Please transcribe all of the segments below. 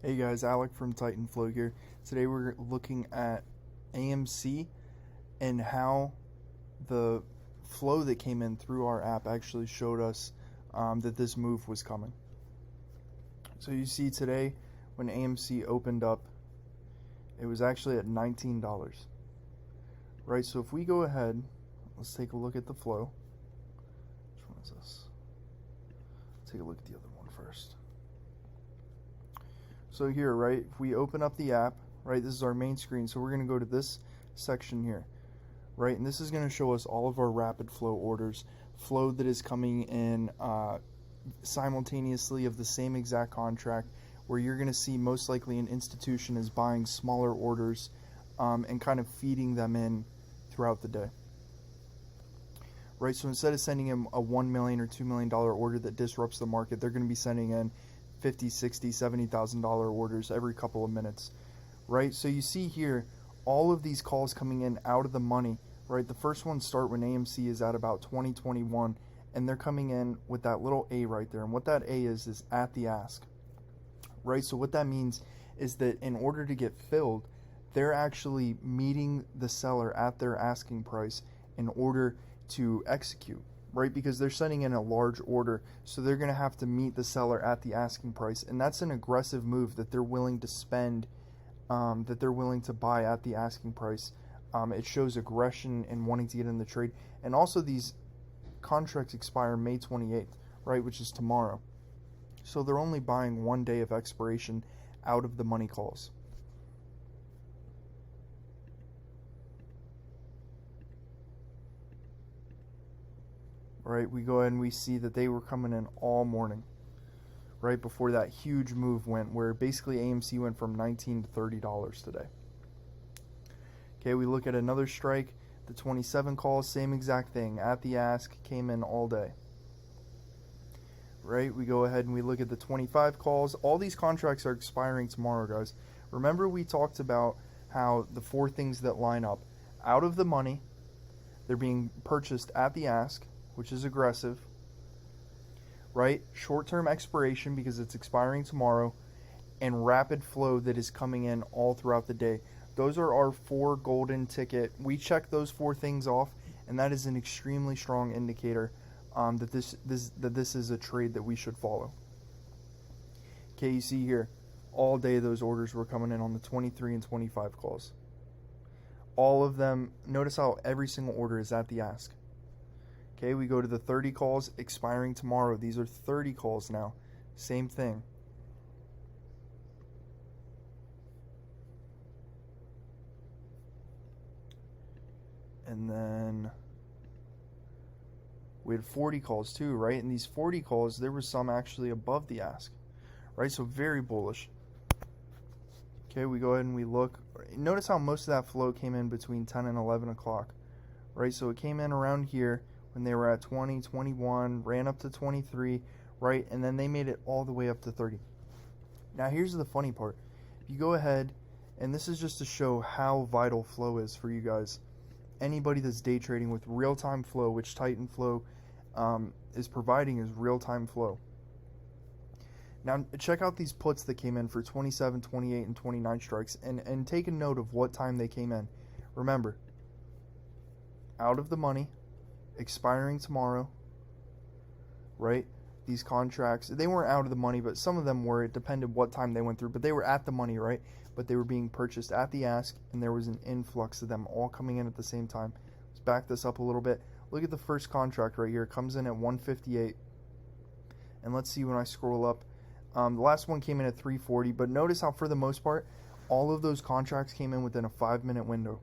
Hey guys, Alec from Titan Flow here. Today we're looking at AMC and how the flow that came in through our app actually showed us that this move was coming. So you see today when AMC opened up, it was actually at $19. Right, so if we go ahead, let's take a look at the flow. Which one is this? Take a look at the other one first. So here, right, if we open up the app, right, this is our main screen. So we're going to go to this section here, right, and this is going to show us all of our rapid flow orders, flow that is coming in simultaneously of the same exact contract, where you're going to see most likely an institution is buying smaller orders and kind of feeding them in throughout the day. Right, so instead of sending in a $1 million or $2 million order that disrupts the market, they're going to be sending in $50,000, $60,000, $70,000 orders every couple of minutes, right? So you see here all of these calls coming in out of the money, right? The first ones start when AMC is at about 2021, and they're coming in with that little A right there. And what that A is at the ask, right? So what that means is that in order to get filled, they're actually meeting the seller at their asking price in order to execute. Right, because they're sending in a large order, so they're going to have to meet the seller at the asking price, and that's an aggressive move that they're willing to spend, that they're willing to buy at the asking price. It shows aggression and wanting to get in the trade, and also these contracts expire May 28th, right, which is tomorrow. So they're only buying 1 day of expiration out of the money calls. Right, we go ahead and we see that they were coming in all morning, right before that huge move went, where basically AMC went from $19 to $30 today. Okay, we look at another strike, the 27 calls, same exact thing, at the ask, came in all day. Right, we go ahead and we look at the 25 calls. All these contracts are expiring tomorrow, guys. Remember we talked about how the four things that line up: out of the money, they're being purchased at the ask, which is aggressive, right? Short-term expiration because it's expiring tomorrow, and rapid flow that is coming in all throughout the day. Those are our four golden ticket. We check those four things off, and that is an extremely strong indicator that this is a trade that we should follow. Okay, you see here, all day those orders were coming in on the 23 and 25 calls. All of them, notice how every single order is at the ask. Okay, we go to the 30 calls expiring tomorrow. These are 30 calls now. Same thing. And then we had 40 calls too, right? And these 40 calls, there was some actually above the ask, right? So very bullish. Okay, we go ahead and we look. Notice how most of that flow came in between 10 and 11 o'clock, right? So it came in around here when they were at 20, 21, ran up to 23, right? And then they made it all the way up to 30. Now here's the funny part. If you go ahead, and this is just to show how vital flow is for you guys. Anybody that's day trading with real-time flow, which Titan Flow is providing, is real-time flow. Now check out these puts that came in for 27, 28, and 29 strikes, and take a note of what time they came in. Remember, out of the money, expiring tomorrow, right? These contracts, they weren't out of the money, but some of them were. It depended what time they went through, but they were at the money, right? But they were being purchased at the ask, and there was an influx of them all coming in at the same time. Let's back this up a little bit. Look at the first contract right here. It comes in at 158, and let's see when I scroll up. The last one came in at 340, but notice how for the most part, all of those contracts came in within a 5-minute window.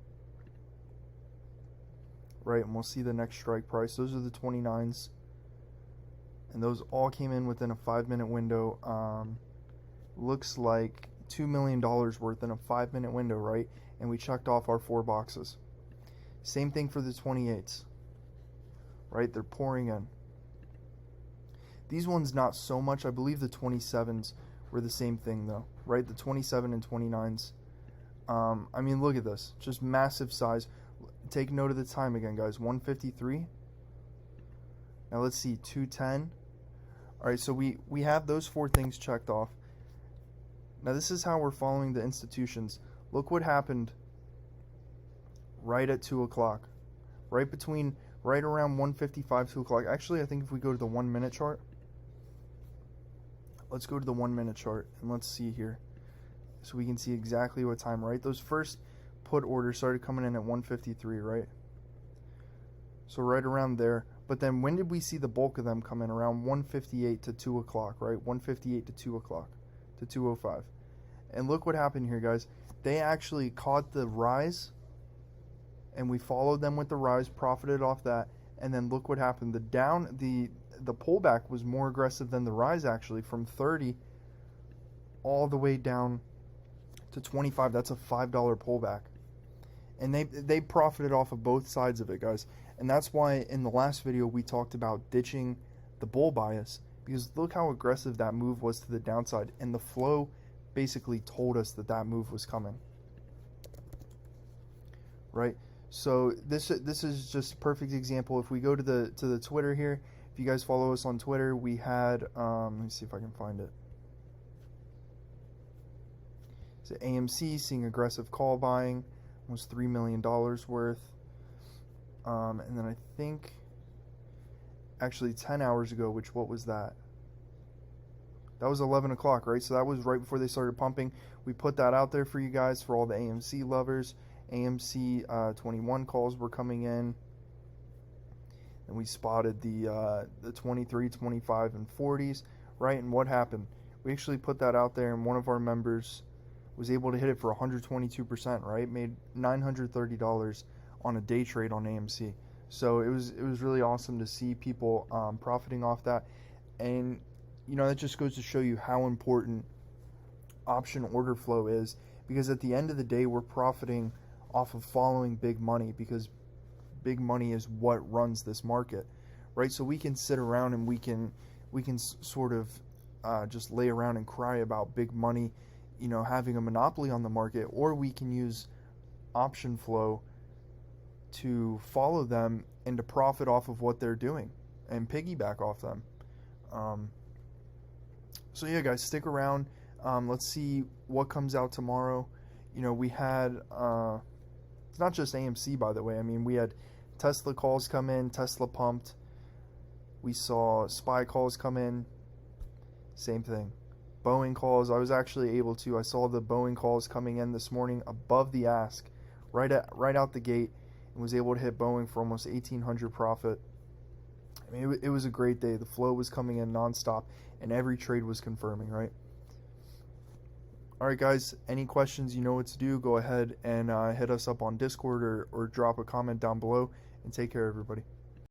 Right, and we'll see the next strike price. Those are the 29s, and those all came in within a 5-minute window. Looks like $2 million worth in a 5-minute window, right? And we checked off our 4 boxes. Same thing for the 28s, right? They're pouring in. These ones not so much. I believe the 27s were the same thing though, right? The 27 and 29s. I mean, look at this, just massive size. Take note of the time again, guys. 153. Now let's see, 210. All right, so we have those 4 things checked off. Now this is how we're following the institutions. Look what happened right at 2 o'clock. Right around 1:55, 2 o'clock. Actually, I think if we go to the 1 minute chart, let's go to the 1 minute chart and let's see here. So we can see exactly what time, right? Those first put orders started coming in at 1:53, right? So right around there. But then when did we see the bulk of them come in? Around 1:58 to 2 o'clock, right? 1:58 to 2 o'clock to 2:05. And look what happened here, guys. They actually caught the rise, and we followed them with the rise, profited off that, and then look what happened. The pullback was more aggressive than the rise, actually, from 30 all the way down to 25. That's a $5 pullback. And they profited off of both sides of it, guys. And that's why in the last video we talked about ditching the bull bias, because look how aggressive that move was to the downside, and the flow basically told us that that move was coming, right? So this is just a perfect example. If we go to the Twitter here, if you guys follow us on Twitter, we had let me see if I can find it. So AMC seeing aggressive call buying, almost $3 million worth. And then I think actually 10 hours ago, what was that? That was 11 o'clock, right? So that was right before they started pumping. We put that out there for you guys, for all the AMC lovers. AMC 21 calls were coming in. And we spotted the 23, 25, and 40s, right? And what happened? We actually put that out there, and one of our members was able to hit it for 122%, right? Made $930 on a day trade on AMC. So it was really awesome to see people profiting off that. And you know, that just goes to show you how important option order flow is, because at the end of the day we're profiting off of following big money, because big money is what runs this market, right? So we can sit around and we can sort of just lay around and cry about big money, you know, having a monopoly on the market, or we can use option flow to follow them and to profit off of what they're doing and piggyback off them. So yeah, guys, stick around. Let's see what comes out tomorrow. You know, we had it's not just AMC, by the way. I mean, we had Tesla calls come in, Tesla pumped. We saw SPY calls come in, same thing. Boeing calls, I was actually able to, I saw the Boeing calls coming in this morning above the ask, right out the gate, and was able to hit Boeing for almost 1,800 profit. I mean, it was a great day. The flow was coming in nonstop, and every trade was confirming, right? All right, guys, any questions, you know what to do. Go ahead and hit us up on Discord or drop a comment down below, and take care, everybody.